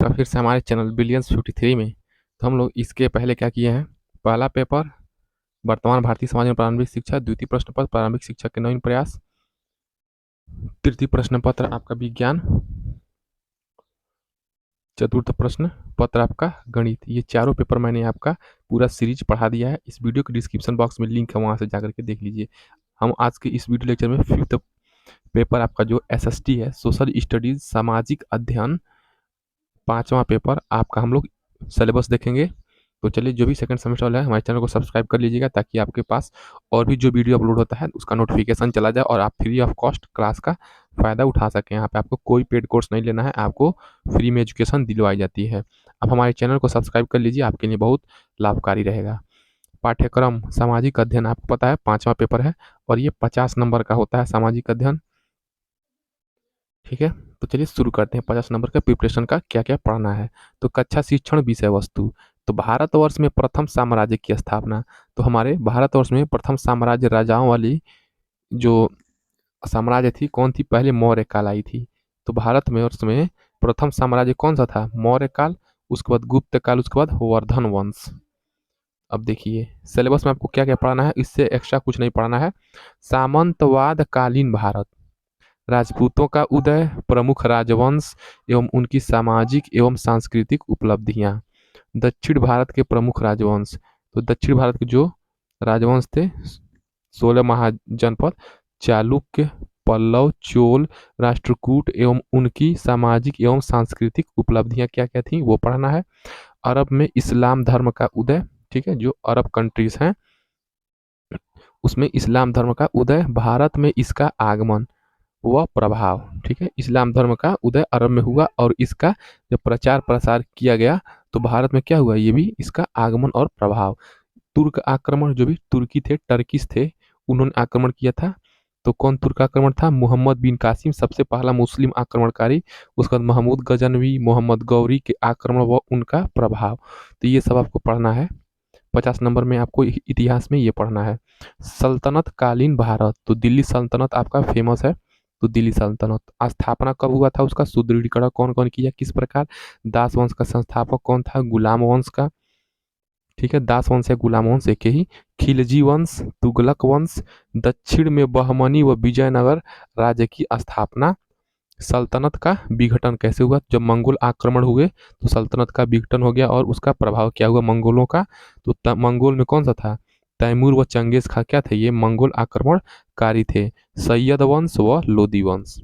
आपका फिर से हमारे चैनल बिलियंस 53 में। तो हम लोग इसके पहले क्या किए हैं, पहला पेपर वर्तमान भारतीय समाज में प्रारंभिक शिक्षा, द्वितीय प्रश्न पत्र प्रारंभिक शिक्षा के नवीन प्रयास, तृतीय प्रश्न पत्र आपका विज्ञान, चतुर्थ प्रश्न पत्र आपका गणित। ये चारों पेपर मैंने आपका पूरा सीरीज पढ़ा दिया है। इस वीडियो के डिस्क्रिप्शन बॉक्स में लिंक है, वहाँ से जाकर के देख लीजिए। हम आज के इस वीडियो लेक्चर में फिफ्थ पेपर आपका जो SST है, सोशल स्टडीज सामाजिक अध्ययन, पांचवा पेपर आपका हम लोग सिलेबस देखेंगे। तो चलिए, जो भी सेकंड सेमेस्टर वाला है हमारे चैनल को सब्सक्राइब कर लीजिएगा, ताकि आपके पास और भी जो वीडियो अपलोड होता है उसका नोटिफिकेशन चला जाए और आप फ्री ऑफ कॉस्ट क्लास का फ़ायदा उठा सकें। यहाँ पे आपको कोई पेड कोर्स नहीं लेना है, आपको फ्री में एजुकेशन दिलवाई जाती है। आप हमारे चैनल को सब्सक्राइब कर लीजिए, आपके लिए बहुत लाभकारी रहेगा। पाठ्यक्रम सामाजिक अध्ययन आपको पता है पांचवा पेपर है, और ये 50 नंबर का होता है सामाजिक अध्ययन। ठीक है, तो चलिए शुरू करते हैं 50 नंबर का प्रिपरेशन का क्या क्या पढ़ना है। तो कक्षा शिक्षण विषय वस्तु, तो भारतवर्ष में प्रथम साम्राज्य की स्थापना। तो हमारे भारतवर्ष में प्रथम साम्राज्य राजाओं वाली जो साम्राज्य थी कौन थी, पहले मौर्य काल आई थी। तो भारत में वर्ष में प्रथम साम्राज्य कौन सा था, मौर्य काल, उसके बाद गुप्त काल, उसके बाद वर्धन वंश। अब देखिए सिलेबस में आपको क्या क्या पढ़ना है, इससे एक्स्ट्रा कुछ नहीं पढ़ना है। सामंतवाद कालीन भारत, राजपूतों का उदय, प्रमुख राजवंश एवं उनकी सामाजिक एवं सांस्कृतिक उपलब्धियां। दक्षिण भारत के प्रमुख राजवंश, तो दक्षिण भारत के जो राजवंश थे 16 महाजनपद, चालुक्य, पल्लव, चोल, राष्ट्रकूट एवं उनकी सामाजिक एवं सांस्कृतिक उपलब्धियां क्या क्या थी वो पढ़ना है। अरब में इस्लाम धर्म का उदय, ठीक है, जो अरब कंट्रीज हैं उसमें इस्लाम धर्म का उदय, भारत में इसका आगमन वह प्रभाव। ठीक है, इस्लाम धर्म का उदय अरब में हुआ और इसका जब प्रचार प्रसार किया गया तो भारत में क्या हुआ, ये भी इसका आगमन और प्रभाव। तुर्क आक्रमण, जो भी तुर्की थे, टर्किस थे, उन्होंने आक्रमण किया था। तो कौन तुर्क आक्रमण था, मोहम्मद बिन कासिम सबसे पहला मुस्लिम आक्रमणकारी, उसके बाद महमूद गजनवी, मोहम्मद गौरी के आक्रमण व उनका प्रभाव। तो ये सब आपको पढ़ना है। 50 नंबर में आपको इतिहास में ये पढ़ना है। सल्तनत कालीन भारत, तो दिल्ली सल्तनत आपका फेमस है। तो दिल्ली सल्तनत स्थापना कब हुआ था, उसका सुदृढ़ीकरण कौन कौन किया, किस प्रकार। दास वंश का संस्थापक कौन था, गुलाम वंश का। ठीक है, दास वंश या गुलाम वंश एक ही। खिलजी वंश, तुगलक वंश। दक्षिण में बहमनी व विजयनगर राज्य की स्थापना। सल्तनत का विघटन कैसे हुआ, जब मंगोल आक्रमण हुए तो सल्तनत का विघटन हो गया और उसका प्रभाव क्या हुआ मंगोलों का। तो मंगोल में कौन सा था, तैमूर व चंगेज खां क्या थे, ये मंगोल आक्रमणकारी थे। सैयद वंश व लोदी वंश,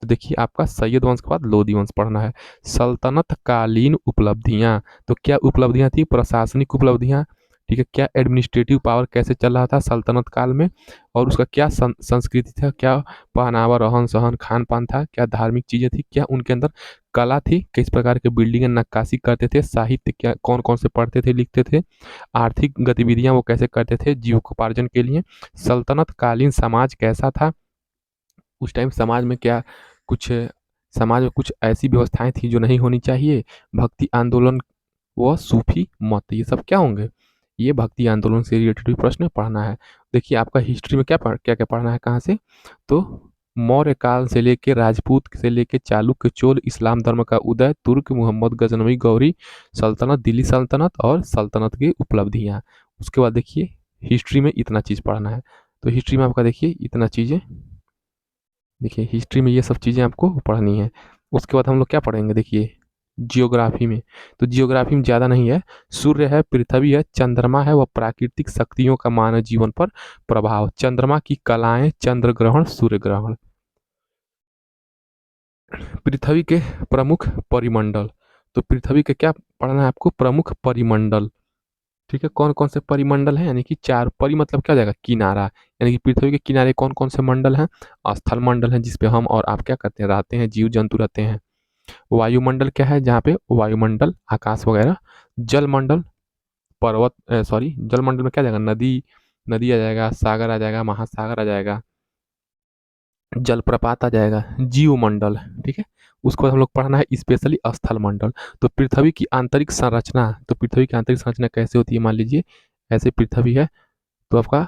तो देखिए आपका सैयद वंश के बाद लोदी वंश पढ़ना है। सल्तनत कालीन उपलब्धियां, तो क्या उपलब्धियां थी, प्रशासनिक उपलब्धियां। ठीक है, क्या एडमिनिस्ट्रेटिव पावर कैसे चल रहा था सल्तनत काल में, और उसका क्या संस्कृति था, क्या पहनावा, रहन सहन, खान पान था, क्या धार्मिक चीजें थी, क्या उनके अंदर कला थी, किस प्रकार के बिल्डिंग नक्काशी करते थे, साहित्य क्या कौन कौन से पढ़ते थे लिखते थे, आर्थिक गतिविधियां वो कैसे करते थे जीविकोपार्जन के लिए। सल्तनत कालीन समाज कैसा था, उस टाइम समाज में क्या कुछ, समाज में कुछ ऐसी व्यवस्थाएं थी जो नहीं होनी चाहिए। भक्ति आंदोलन व सूफी मत, ये सब क्या होंगे, ये भक्ति आंदोलन से रिलेटेड भी प्रश्न पढ़ना है। देखिए आपका हिस्ट्री में क्या क्या पढ़ना है, कहाँ से, तो मौर्य काल से लेके राजपूत से लेके चालुक्य, चोल, इस्लाम धर्म का उदय, तुर्क, मोहम्मद गजनवी, गौरी, सल्तनत, दिल्ली सल्तनत और सल्तनत की उपलब्धियाँ। उसके बाद देखिए हिस्ट्री में इतना चीज़ पढ़ना है। तो हिस्ट्री में आपका देखिए इतना चीज़ें, देखिए हिस्ट्री में ये सब चीज़ें आपको पढ़नी है। उसके बाद हम लोग क्या पढ़ेंगे, देखिए जियोग्राफी में, तो जियोग्राफी में ज़्यादा नहीं है। सूर्य है, पृथ्वी है, चंद्रमा है व प्राकृतिक शक्तियों का मानव जीवन पर प्रभाव। चंद्रमा की कलाएं, चंद्र ग्रहण, सूर्य ग्रहण। पृथ्वी के प्रमुख परिमंडल, तो पृथ्वी के क्या पढ़ना है आपको, प्रमुख परिमंडल। ठीक है, कौन कौन से परिमंडल हैं, यानी कि चार, परि मतलब क्या हो जाएगा, किनारा, यानी कि पृथ्वी के किनारे कौन कौन से मंडल हैं। स्थल मंडल है जिसपे हम और आप क्या करते हैं, रहते हैं, जीव जंतु रहते हैं। वायुमंडल क्या है, जहाँ पे वायुमंडल आकाश वगैरह। जलमंडल पर्वत, सॉरी जलमंडल में क्या आ जाएगा, नदी, नदी आ जाएगा, सागर आ जाएगा, महासागर आ जाएगा, जलप्रपात आ जाएगा। जीवमंडल, ठीक है, उसको बाद हम लोग पढ़ना है स्पेशली स्थल मंडल। तो पृथ्वी की आंतरिक संरचना, तो पृथ्वी की आंतरिक संरचना कैसे होती है, मान लीजिए ऐसे पृथ्वी है, तो आपका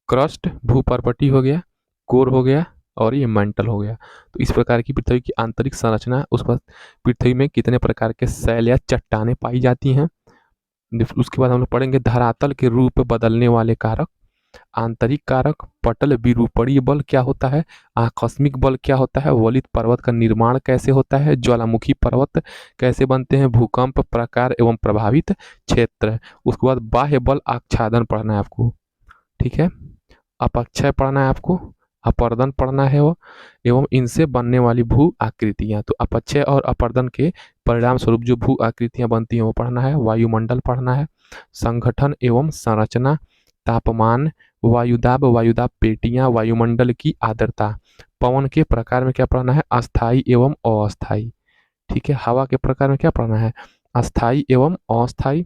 क्रस्ट भूपर्पटी हो गया, कोर हो गया, और ये मेंटल हो गया। तो इस प्रकार की पृथ्वी की आंतरिक संरचना, उस पर पृथ्वी में कितने प्रकार के शैल या चट्टानें पाई जाती हैं। उसके बाद हम लोग पढ़ेंगे धरातल के रूप बदलने वाले कारक, आंतरिक कारक, पटल विरूपणीय बल क्या होता है, आकस्मिक बल क्या होता है, वलित पर्वत का निर्माण कैसे होता है, ज्वालामुखी पर्वत कैसे बनते हैं, भूकंप प्रकार एवं प्रभावित क्षेत्र। उसके बाद बाह्य बल आच्छादन पढ़ना है आपको, ठीक है। अपक्षय पढ़ना है आपको, अपर्दन पढ़ना है वो, एवं इनसे बनने वाली भू आकृतियां। तो अपक्षय और अपर्दन के परिणाम स्वरूप जो भू आकृतियां बनती हैं वो पढ़ना है। वायुमंडल पढ़ना है, संगठन एवं संरचना, तापमान, वायुदाब, वायुदाब पेटियां, वायुमंडल की आर्द्रता, पवन के प्रकार में क्या पढ़ना है, अस्थाई एवं अस्थाई, ठीक है। हवा के प्रकार में क्या पढ़ना है, अस्थाई एवं अस्थाई,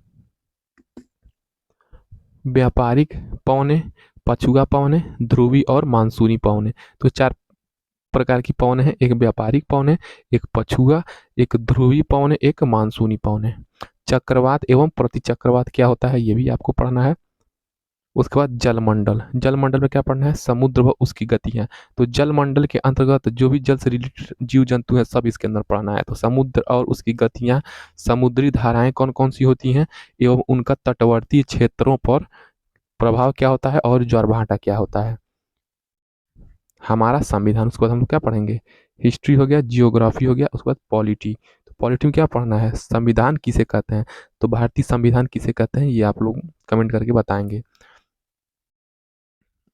व्यापारिक पवने, पछुआ पवने, ध्रुवी और मानसूनी पवने। तो चार प्रकार की पवन है, एक व्यापारिक पवन है, एक पछुआ, एक ध्रुवी पवन है, एक मानसूनी पवन है। चक्रवात एवं प्रतिचक्रवात क्या होता है ये भी आपको पढ़ना है। उसके बाद जलमंडल, जलमंडल में क्या पढ़ना है, समुद्र व उसकी गतियां। तो जलमंडल के अंतर्गत जो भी जल से रिलेटेड जीव जंतु हैं सब इसके अंदर पढ़ना है। तो समुद्र और उसकी गतियां, समुद्री धाराएं कौन कौन सी होती हैं एवं उनका तटवर्ती क्षेत्रों पर प्रभाव क्या होता है और ज्वारभाटा क्या होता है। हमारा संविधान, उसके बाद हम लोग क्या पढ़ेंगे, हिस्ट्री हो गया, जियोग्राफी हो गया, उसके बाद पॉलिटी। तो पॉलिटी में क्या पढ़ना है, संविधान किसे कहते हैं, तो भारतीय संविधान किसे कहते हैं ये आप लोग कमेंट करके बताएंगे।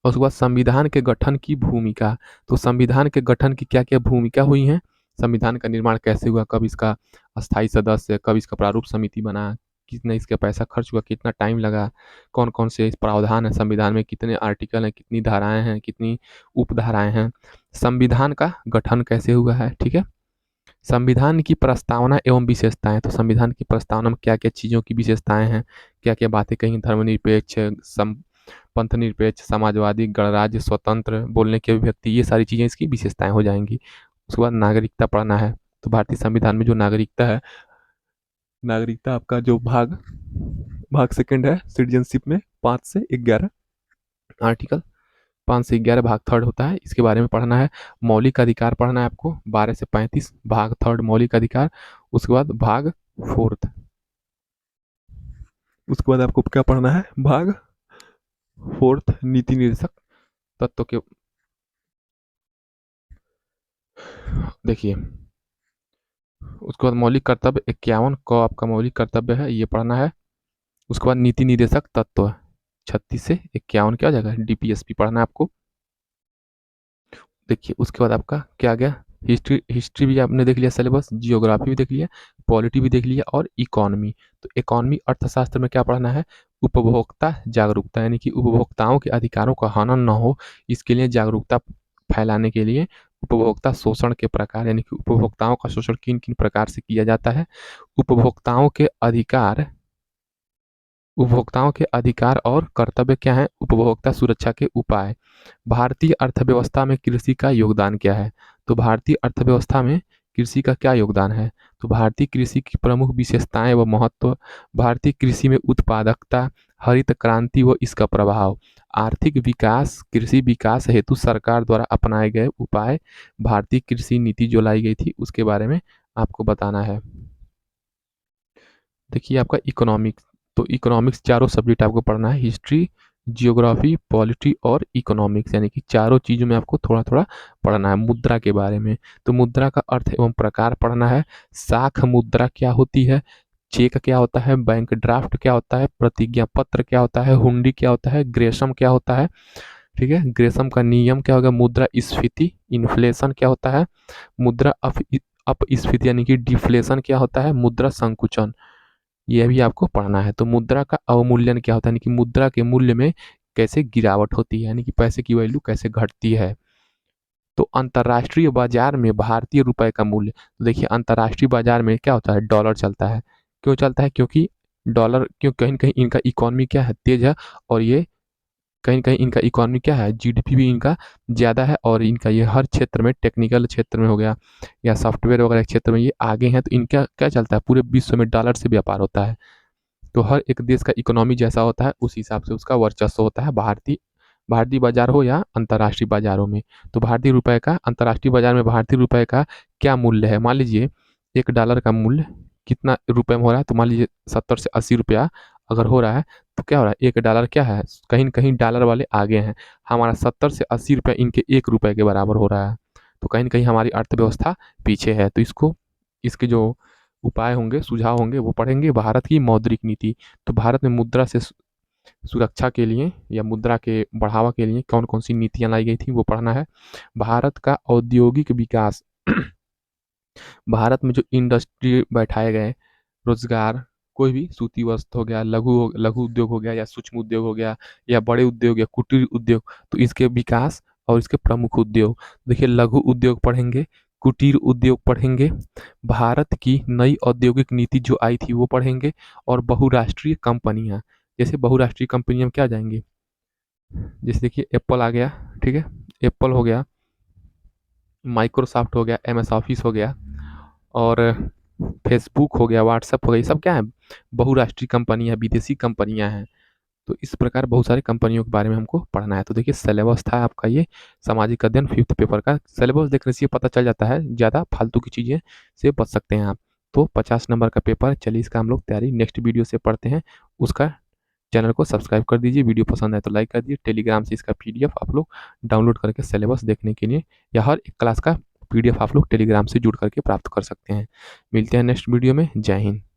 और उसके बाद संविधान के गठन की भूमिका, तो संविधान के गठन की क्या क्या भूमिका हुई है, संविधान का निर्माण कैसे हुआ, कब इसका अस्थायी सदस्य, कब इसका प्रारूप समिति बना, कितना इसका पैसा खर्च हुआ, कितना टाइम लगा, कौन कौन से प्रावधान है संविधान में, कितने आर्टिकल हैं, कितनी धाराएं हैं, कितनी उपधाराएं हैं, संविधान का गठन कैसे हुआ है, ठीक है। संविधान की प्रस्तावना एवं विशेषताएं, तो संविधान की प्रस्तावना में क्या क्या चीज़ों की विशेषताएं हैं, क्या क्या बातें कहीं, धर्मनिरपेक्ष, पंथ निरपेक्ष, समाजवादी, गणराज्य, स्वतंत्र, बोलने की अभिव्यक्ति, ये सारी चीज़ें इसकी विशेषताएं हो जाएंगी। उसके बाद नागरिकता पढ़ना है। तो भारतीय संविधान में जो नागरिकता है, नागरिकता आपका जो भाग भाग सेकंड है सिटीजनशिप में 5 से 11 आर्टिकल, 5 से 11 भाग थर्ड होता है, इसके बारे में पढ़ना है। मौलिक अधिकार पढ़ना है आपको 12 से 35 भाग थर्ड मौलिक अधिकार। उसके बाद भाग फोर्थ, उसके बाद आपको क्या पढ़ना है, भाग फोर्थ नीति निर्देशक तत्व के, देखिए उसके बाद मौलिक कर्तव्य 51 को आपका मौलिक कर्तव्य है ये पढ़ना है। उसके बाद नीति निर्देशक तत्व 36 से 51 क्या हो जाएगा, डीपीएसपी पढ़ना है आपको। देखिए उसके बाद आपका क्या गया, हिस्ट्री, हिस्ट्री भी आपने देख लिया सिलेबस, जियोग्राफी भी देख लिया, पॉलिटी भी देख लिया और इकोनॉमी। तो इकोनॉमी अर्थशास्त्र में क्या पढ़ना है, उपभोक्ता जागरूकता, यानी कि उपभोक्ताओं के अधिकारों का हनन न हो इसके लिए जागरूकता फैलाने के लिए उपभोक्ता शोषण के प्रकार, यानी कि उपभोक्ताओं का शोषण किन किन प्रकार से किया जाता है, उपभोक्ताओं के अधिकार, उपभोक्ताओं के अधिकार और कर्तव्य क्या हैं, उपभोक्ता सुरक्षा के उपाय, भारतीय अर्थव्यवस्था में कृषि का योगदान क्या है। तो भारतीय अर्थव्यवस्था में कृषि का क्या योगदान है, तो भारतीय कृषि की प्रमुख विशेषताएं व महत्व, भारतीय कृषि में उत्पादकता, हरित क्रांति व इसका प्रभाव, आर्थिक विकास, कृषि विकास हेतु सरकार द्वारा अपनाए गए उपाय, भारतीय कृषि नीति जो लाई गई थी उसके बारे में आपको बताना है। देखिए आपका इकोनॉमिक्स, तो इकोनॉमिक्स चारों सब्जेक्ट आपको पढ़ना है, हिस्ट्री, जियोग्राफी, पॉलिटी और इकोनॉमिक्स, यानी कि चारों चीज़ों में आपको थोड़ा थोड़ा पढ़ना है। मुद्रा के बारे में, तो मुद्रा का अर्थ एवं प्रकार पढ़ना है, साख मुद्रा क्या होती है, चेक क्या होता है, बैंक ड्राफ्ट क्या होता है, प्रतिज्ञा पत्र क्या होता है, हुंडी क्या होता है, ग्रेसम क्या होता है, ठीक है, ग्रेसम का नियम क्या होगा, मुद्रा स्फीति इन्फ्लेशन क्या होता है, मुद्रा अपस्फीति यानी कि डिफ्लेशन क्या होता है, मुद्रा संकुचन ये भी आपको पढ़ना है। तो मुद्रा का अवमूल्यन क्या होता है, यानी कि मुद्रा के मूल्य में कैसे गिरावट होती है, यानी कि पैसे की वैल्यू कैसे घटती है। तो अंतर्राष्ट्रीय बाजार में भारतीय रुपए का मूल्य, तो देखिए अंतर्राष्ट्रीय बाजार में क्या होता है, डॉलर चलता है, क्यों चलता है, क्योंकि डॉलर, क्यों कहीं न कहीं इनका इकोनॉमी क्या है, तेज है, और ये कहीं न कहीं इनका इकोनॉमी क्या है, जीडीपी भी इनका ज़्यादा है, और इनका ये हर क्षेत्र में, टेक्निकल क्षेत्र में हो गया या सॉफ्टवेयर वगैरह क्षेत्र में ये आगे हैं, तो इनका क्या चलता है, पूरे विश्व में डॉलर से व्यापार होता है। तो हर एक देश का इकोनॉमी जैसा होता है उस हिसाब से उसका वर्चस्व होता है। भारतीय भारतीय बाजार हो या अंतर्राष्ट्रीय बाजारों में। तो भारतीय रुपए का अंतर्राष्ट्रीय बाजार में भारतीय रुपए का क्या मूल्य है? मान लीजिए $1 का मूल्य कितना रुपए में हो रहा है? तो मान लीजिए 70 से 80 रुपया अगर हो रहा है, तो क्या हो रहा है? $1 क्या है? कहीं न कहीं डॉलर वाले आगे हैं। हमारा 70 से 80 रुपया इनके ₹1 के बराबर हो रहा है। तो कहीं न कहीं हमारी अर्थव्यवस्था पीछे है। तो इसके जो उपाय होंगे, सुझाव होंगे, वो पढ़ेंगे। भारत की मौद्रिक नीति। तो भारत में मुद्रा से सुरक्षा के लिए या मुद्रा के बढ़ावा के लिए कौन-कौन सी नीतियाँ लाई गई थी, वो पढ़ना है। भारत का औद्योगिक विकास भारत में जो इंडस्ट्री बैठाए गए, रोज़गार, कोई भी सूती वस्त्र हो गया, लघु उद्योग हो गया या सूक्ष्म उद्योग हो गया या बड़े उद्योग या कुटीर उद्योग, तो इसके विकास और इसके प्रमुख उद्योग। देखिए, लघु उद्योग पढ़ेंगे, कुटीर उद्योग पढ़ेंगे, भारत की नई औद्योगिक नीति जो आई थी वो पढ़ेंगे और बहुराष्ट्रीय कंपनियाँ। जैसे बहुराष्ट्रीय कंपनियाँ में क्या आ जाएँगी? जैसे देखिए एप्पल आ गया, ठीक है? एप्पल हो गया, माइक्रोसॉफ्ट हो गया, एमएस ऑफिस हो गया और फेसबुक हो गया, व्हाट्सएप हो गया, ये सब क्या है? बहुराष्ट्रीय कंपनियाँ, विदेशी कंपनियाँ हैं। तो इस प्रकार बहुत सारी कंपनियों के बारे में हमको पढ़ना है। तो देखिए सिलेबस था आपका ये सामाजिक अध्ययन 5th पेपर का। सिलेबस देखने से ये पता चल जाता है, ज़्यादा फालतू की चीज़ें से बच सकते हैं आप। तो 50 नंबर का पेपर है। चलिए इसका हम लोग तैयारी नेक्स्ट वीडियो से पढ़ते हैं। उसका चैनल को सब्सक्राइब कर दीजिए, वीडियो पसंद आए तो लाइक कर दीजिए। टेलीग्राम से इसका पीडीएफ आप लोग डाउनलोड करके सिलेबस देखने के लिए या हर एक क्लास का पीडीएफ आप लोग टेलीग्राम से जुड़ करके प्राप्त कर सकते हैं। मिलते हैं नेक्स्ट वीडियो में। जय हिंद।